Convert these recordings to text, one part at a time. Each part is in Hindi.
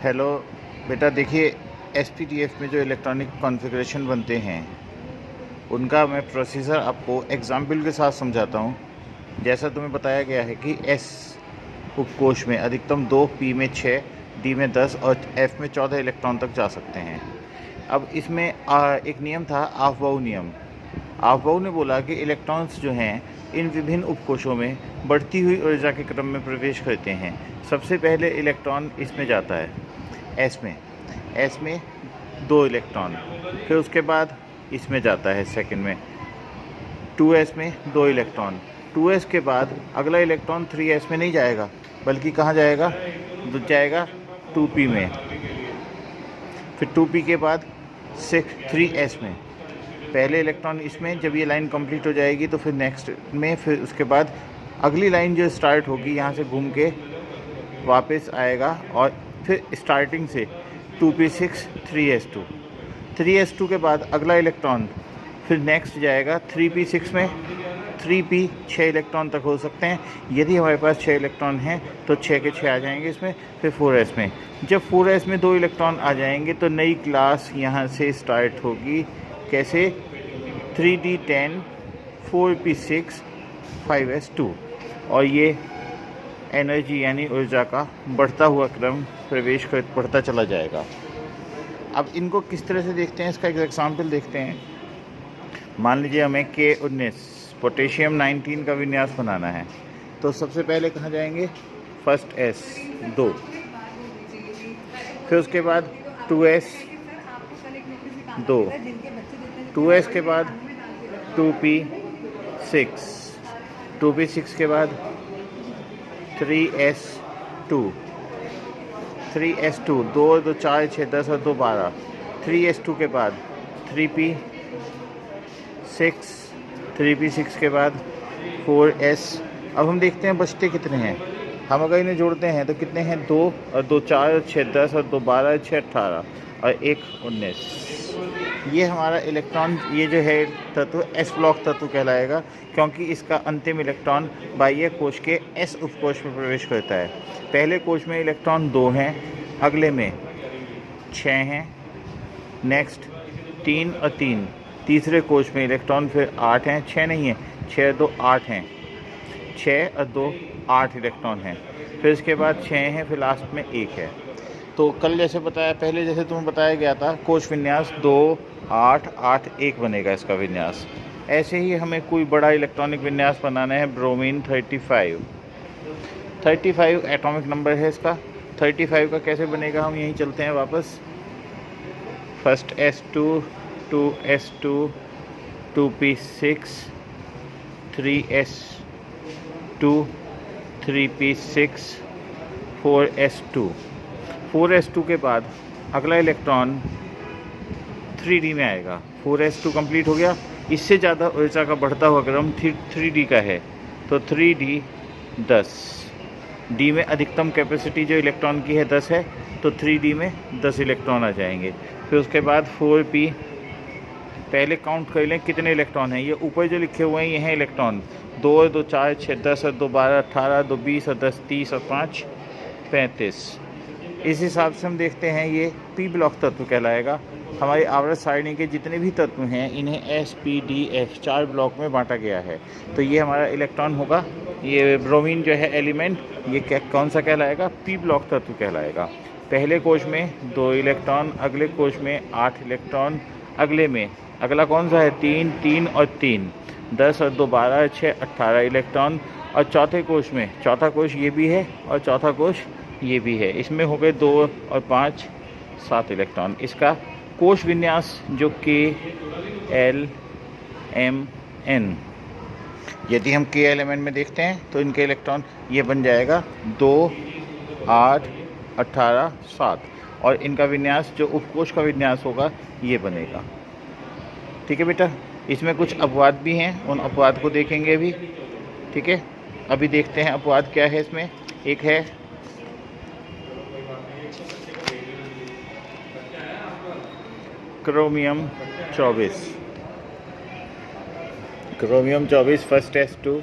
हेलो बेटा, देखिए एसपीटीएफ में जो इलेक्ट्रॉनिक कॉन्फ़िगरेशन बनते हैं उनका मैं प्रोसीजर आपको एग्जाम्पल के साथ समझाता हूँ। जैसा तुम्हें बताया गया है कि एस उपकोष में अधिकतम 2, पी में 6, डी में 10 और एफ में 14 इलेक्ट्रॉन तक जा सकते हैं। अब इसमें एक नियम था, ऑफ-बाउ नियम। ऑफ-बाउ ने बोला कि इलेक्ट्रॉन्स जो हैं इन विभिन्न उपकोषों में बढ़ती हुई ऊर्जा के क्रम में प्रवेश करते हैं। सबसे पहले इलेक्ट्रॉन इसमें जाता है, एस में 2 इलेक्ट्रॉन, फिर उसके बाद इसमें जाता है सेकंड में 2s में 2 इलेक्ट्रॉन। 2s के बाद अगला इलेक्ट्रॉन 3s में नहीं जाएगा, बल्कि कहाँ जाएगा? जाएगा 2p में, फिर 2p के बाद 3s में। पहले इलेक्ट्रॉन इसमें, जब ये लाइन कंप्लीट हो जाएगी तो फिर नेक्स्ट में, फिर उसके बाद अगली लाइन जो स्टार्ट होगी यहाँ से घूम के वापस आएगा और फिर स्टार्टिंग से 2p6 3s2। 3s2 के बाद अगला इलेक्ट्रॉन फिर नेक्स्ट जाएगा 3p6 में। 3p 6 इलेक्ट्रॉन तक हो सकते हैं। यदि हमारे पास 6 इलेक्ट्रॉन हैं तो 6 के 6 आ जाएंगे इसमें। फिर 4s में, जब 4s में 2 इलेक्ट्रॉन आ जाएंगे तो नई क्लास यहाँ से स्टार्ट होगी। कैसे? 3d10 4p6 5s2। और ये एनर्जी यानी ऊर्जा का बढ़ता हुआ क्रम प्रवेश कर बढ़ता चला जाएगा। अब इनको किस तरह से देखते हैं, इसका एक एग्जाम्पल देखते हैं। मान लीजिए हमें K19 पोटेशियम 19 का विन्यास बनाना है, तो सबसे पहले कहाँ जाएंगे? फर्स्ट S 2, फिर उसके बाद 2s 2, 2s के बाद 2p6, 2p6 के बाद 3s2, 3s2 2 2 4 6 10 और 2 12। 3s2 के बाद 3p6, 3p6 के बाद 4s। अब हम देखते हैं बचते कितने हैं। हम अगर इन्हें जोड़ते हैं तो कितने हैं? 2 और 2 4 और 6 10 और 2 12 6 18 और 1 19। ये हमारा इलेक्ट्रॉन, ये जो है तत्व एस ब्लॉक तत्व कहलाएगा, क्योंकि इसका अंतिम इलेक्ट्रॉन बाह्य कोश के एस उपकोष में प्रवेश करता है। पहले कोश में इलेक्ट्रॉन 2 हैं, अगले में 6 हैं, नेक्स्ट 3 और 3। तीसरे कोश में इलेक्ट्रॉन फिर 8 हैं, 6 नहीं है, 6 2 8 हैं, 6 और 2 8 इलेक्ट्रॉन हैं। फिर इसके बाद 6 हैं, फिर लास्ट में 1 है। तो कल जैसे बताया, पहले जैसे तुम्हें बताया गया था, कोश विन्यास 2 8 8 1 बनेगा इसका विन्यास। ऐसे ही हमें कोई बड़ा इलेक्ट्रॉनिक विन्यास बनाना है। ब्रोमीन 35 एटॉमिक नंबर है इसका। 35 का कैसे बनेगा, हम यहीं चलते हैं वापस। First S2 2s2 2p6 3s2 3p6 4s2। 4s2 के बाद अगला इलेक्ट्रॉन 3d में आएगा। 4s2 कंप्लीट हो गया। इससे ज़्यादा ऊर्जा का बढ़ता हुआ क्रम 3d का है, तो 3d 10। d में अधिकतम कैपेसिटी जो इलेक्ट्रॉन की है 10 है, तो 3d में 10 इलेक्ट्रॉन आ जाएंगे। फिर उसके बाद 4p, पहले काउंट कर लें कितने इलेक्ट्रॉन हैं। ये ऊपर जो लिखे हुए हैं ये हैं इलेक्ट्रॉन। 2 2 4 6 10 और 2 12 18, 2 20 और 10 30 और 5 35। इस हिसाब से हम देखते हैं ये पी ब्लॉक तत्व कहलाएगा। हमारी आवर्त सारणी के जितने भी तत्व हैं इन्हें S P D F 4 block में बांटा गया है। तो ये हमारा इलेक्ट्रॉन होगा। ये ब्रोमीन जो है एलिमेंट, ये कौन सा कहलाएगा? पी ब्लॉक तत्व कहलाएगा। पहले कोश में 2 इलेक्ट्रॉन, अगले कोश में 8 इलेक्ट्रॉन, अगले में अगला कौन सा है? 3 3 और 3 10 और 2 12 6 18 इलेक्ट्रॉन। और चौथे कोश में, चौथा कोश ये भी है और चौथा कोश ये भी है, इसमें हो गए 2 और 5 7 इलेक्ट्रॉन। इसका कोश विन्यास जो KLMN, यदि हम KLMN में देखते हैं तो इनके इलेक्ट्रॉन ये बन जाएगा 2 8 18 7, और इनका विन्यास जो उपकोश का विन्यास होगा ये बनेगा। ठीक है बेटा, इसमें कुछ अपवाद भी हैं, उन अपवाद को देखेंगे अभी। ठीक है, अभी देखते हैं अपवाद क्या है इसमें। एक है chromium 24। Chromium 24 first S2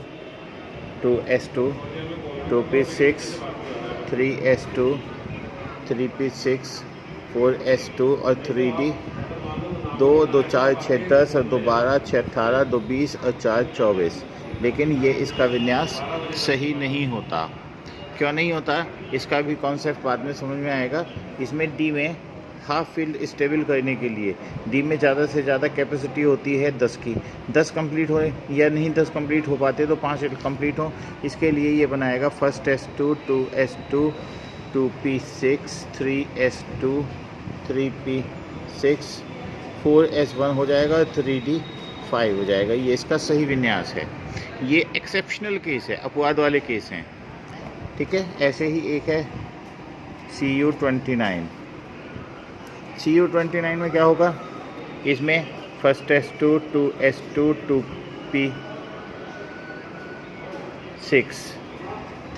2s2 2p6 3s2 3p6, 4s2 और 3d 2, 2 4 6 10 और 2 12 6 18 2 20 और 4 24। लेकिन ये इसका विन्यास सही नहीं होता। क्यों नहीं होता, इसका भी कॉन्सेप्ट बाद में समझ में आएगा। इसमें डी में हाफ फील्ड स्टेबल करने के लिए डी में ज़्यादा से ज़्यादा कैपेसिटी होती है 10 की। 10 कंप्लीट हो या नहीं 10 कंप्लीट हो पाते तो 5 कंप्लीट हो। इसके लिए ये बनाएगा first S2, 2S2, 2p6, 3s2, 3p6, 4s1 हो जाएगा और 3d 5 हो जाएगा। ये इसका सही विन्यास है। ये एक्सेप्शनल केस है, अपवाद वाले केस हैं, ठीक है। ऐसे ही एक है CU29। CU29 में क्या होगा, इसमें first S2, 2S2, 2p6,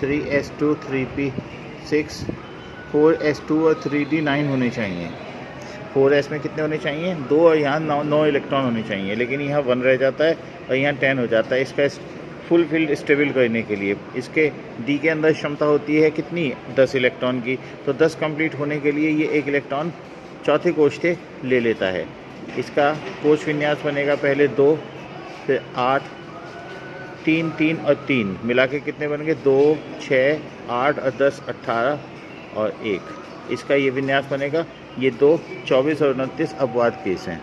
3s2, 3p6, 4s2 और 3d 9 होने चाहिए। 4s में कितने होने चाहिए, 2 और यहाँ 9 इलेक्ट्रॉन होने चाहिए, लेकिन यहाँ 1 रह जाता है और यहाँ 10 हो जाता है। इसका फुल फील्ड स्टेबल करने के लिए इसके डी के अंदर क्षमता होती है कितनी, 10 इलेक्ट्रॉन की। तो 10 कंप्लीट होने के लिए ये 1 इलेक्ट्रॉन चौथे कोश से ले लेता है। इसका कोश विन्यास बनेगा पहले 2, फिर 8, 3, 3 और 3 मिला के कितने बन गए, 2, 6, 8 और 10, 18 और 1। इसका ये विन्यास बनेगा। ये 2, 24 और 29 अपवाद केस हैं।